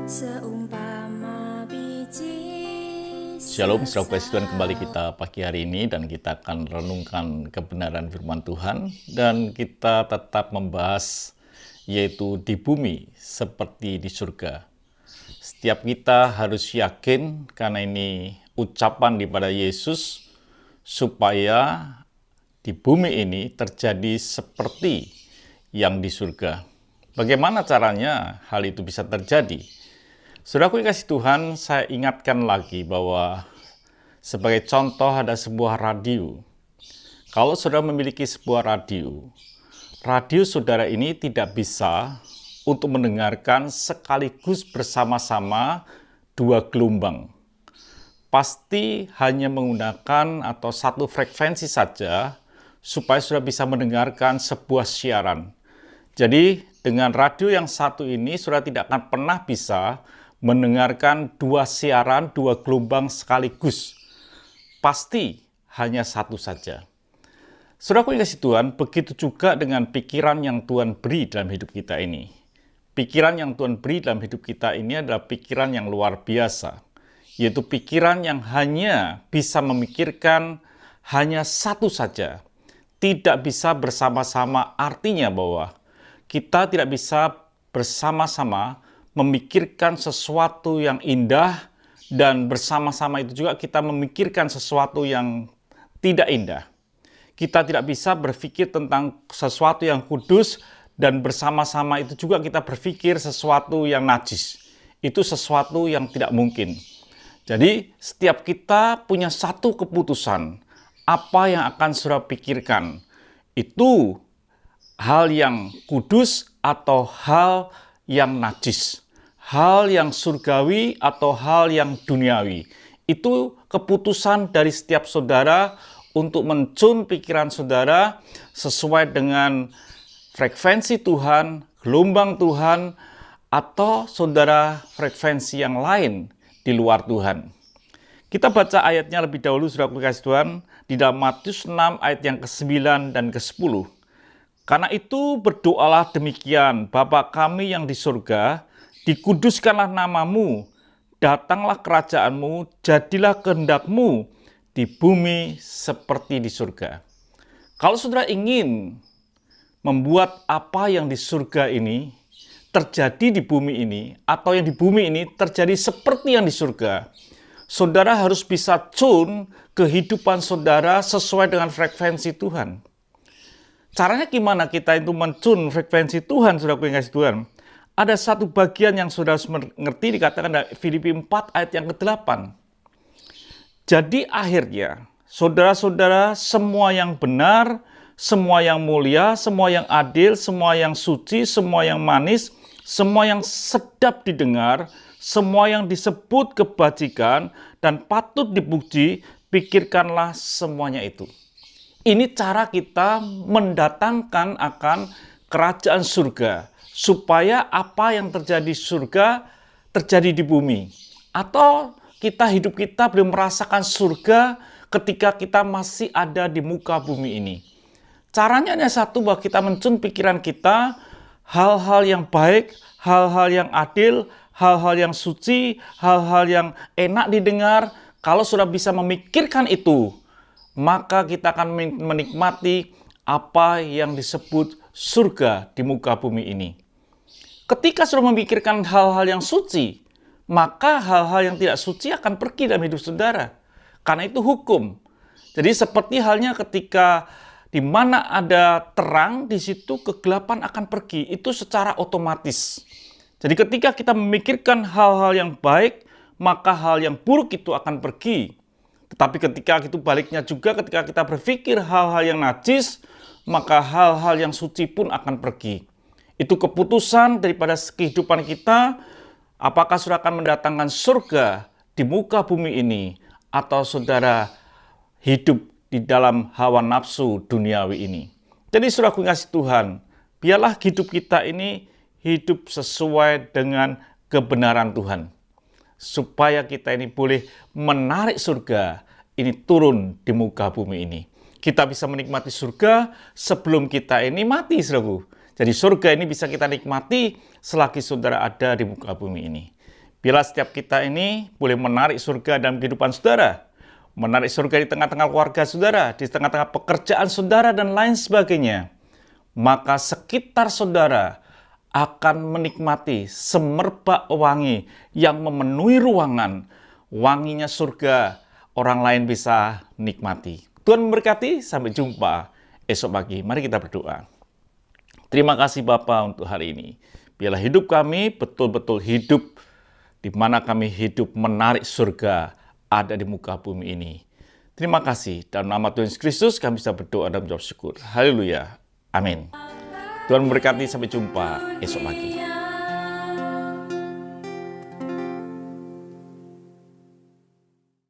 Seumpama biji Shalom, saudara kasih Tuhan, kembali kita pagi hari ini dan kita akan renungkan kebenaran firman Tuhan dan kita tetap membahas yaitu di bumi seperti di surga. Setiap kita harus yakin karena ini ucapan daripada Yesus supaya di bumi ini terjadi seperti yang di surga. Bagaimana caranya hal itu bisa terjadi? Saudaraku yang kasih Tuhan, saya ingatkan lagi bahwa sebagai contoh ada sebuah radio. Kalau saudara memiliki sebuah radio, radio saudara ini tidak bisa untuk mendengarkan sekaligus bersama-sama dua gelombang. Pasti hanya menggunakan atau satu frekuensi saja supaya saudara bisa mendengarkan sebuah siaran. Jadi dengan radio yang satu ini saudara tidak akan pernah bisa mendengarkan dua siaran, dua gelombang sekaligus. Pasti hanya satu saja. Saudaraku yang kasih Tuhan, begitu juga dengan pikiran yang Tuhan beri dalam hidup kita ini. Pikiran yang Tuhan beri dalam hidup kita ini adalah pikiran yang luar biasa. Yaitu pikiran yang hanya bisa memikirkan hanya satu saja. Tidak bisa bersama-sama, artinya bahwa kita tidak bisa bersama-sama memikirkan sesuatu yang indah dan bersama-sama itu juga kita memikirkan sesuatu yang tidak indah. Kita tidak bisa berpikir tentang sesuatu yang kudus dan bersama-sama itu juga kita berpikir sesuatu yang najis. Itu sesuatu yang tidak mungkin. Jadi setiap kita punya satu keputusan apa yang akan saudara pikirkan. Itu hal yang kudus atau hal yang najis. Hal yang surgawi atau hal yang duniawi. Itu keputusan dari setiap saudara untuk mencun pikiran saudara sesuai dengan frekuensi Tuhan, gelombang Tuhan, atau saudara frekuensi yang lain di luar Tuhan. Kita baca ayatnya lebih dahulu, saudara kasih Tuhan, di dalam Matius 6 ayat yang ke-9 dan ke-10. Karena itu berdoalah demikian, Bapa kami yang di surga, dikuduskanlah namamu, datanglah kerajaanmu, jadilah kehendakmu di bumi seperti di surga. Kalau saudara ingin membuat apa yang di surga ini terjadi di bumi ini, atau yang di bumi ini terjadi seperti yang di surga, saudara harus bisa tune kehidupan saudara sesuai dengan frekuensi Tuhan. Caranya gimana kita itu mencun frekuensi Tuhan, saudara yang kasih Tuhan? Ada satu bagian yang saudara mengerti dikatakan dari Filipi 4 ayat yang ke-8. Jadi akhirnya, saudara-saudara semua yang benar, semua yang mulia, semua yang adil, semua yang suci, semua yang manis, semua yang sedap didengar, semua yang disebut kebajikan dan patut dipuji, pikirkanlah semuanya itu. Ini cara kita mendatangkan akan kerajaan surga. Supaya apa yang terjadi di surga terjadi di bumi. Atau hidup kita belum merasakan surga ketika kita masih ada di muka bumi ini. Caranya hanya satu, bahwa kita mencun pikiran kita hal-hal yang baik, hal-hal yang adil, hal-hal yang suci, hal-hal yang enak didengar. Kalau sudah bisa memikirkan itu, maka kita akan menikmati apa yang disebut surga di muka bumi ini. Ketika sudah memikirkan hal-hal yang suci, maka hal-hal yang tidak suci akan pergi dalam hidup saudara. Karena itu hukum. Jadi seperti halnya ketika di mana ada terang, di situ kegelapan akan pergi. Itu secara otomatis. Jadi ketika kita memikirkan hal-hal yang baik, maka hal yang buruk itu akan pergi. Tetapi ketika itu baliknya juga, ketika kita berpikir hal-hal yang najis, maka hal-hal yang suci pun akan pergi. Itu keputusan daripada kehidupan kita, apakah saudara akan mendatangkan surga di muka bumi ini, atau saudara hidup di dalam hawa nafsu duniawi ini. Jadi saudara kasih Tuhan, biarlah hidup kita ini hidup sesuai dengan kebenaran Tuhan. Supaya kita ini boleh menarik surga ini turun di muka bumi ini. Kita bisa menikmati surga sebelum kita ini mati, saudaraku. Jadi surga ini bisa kita nikmati selagi saudara ada di muka bumi ini. Bila setiap kita ini boleh menarik surga dalam kehidupan saudara, menarik surga di tengah-tengah keluarga saudara, di tengah-tengah pekerjaan saudara, dan lain sebagainya, maka sekitar saudara akan menikmati semerbak wangi yang memenuhi ruangan. Wanginya surga, orang lain bisa nikmati. Tuhan memberkati, sampai jumpa esok pagi. Mari kita berdoa. Terima kasih Bapa untuk hari ini. Biarlah hidup kami betul-betul hidup di mana kami hidup menarik surga ada di muka bumi ini. Terima kasih. Dalam nama Tuhan Yesus Kristus kami bisa berdoa dan menjawab syukur. Haleluya. Amin. Tuhan memberkati, sampai jumpa esok pagi.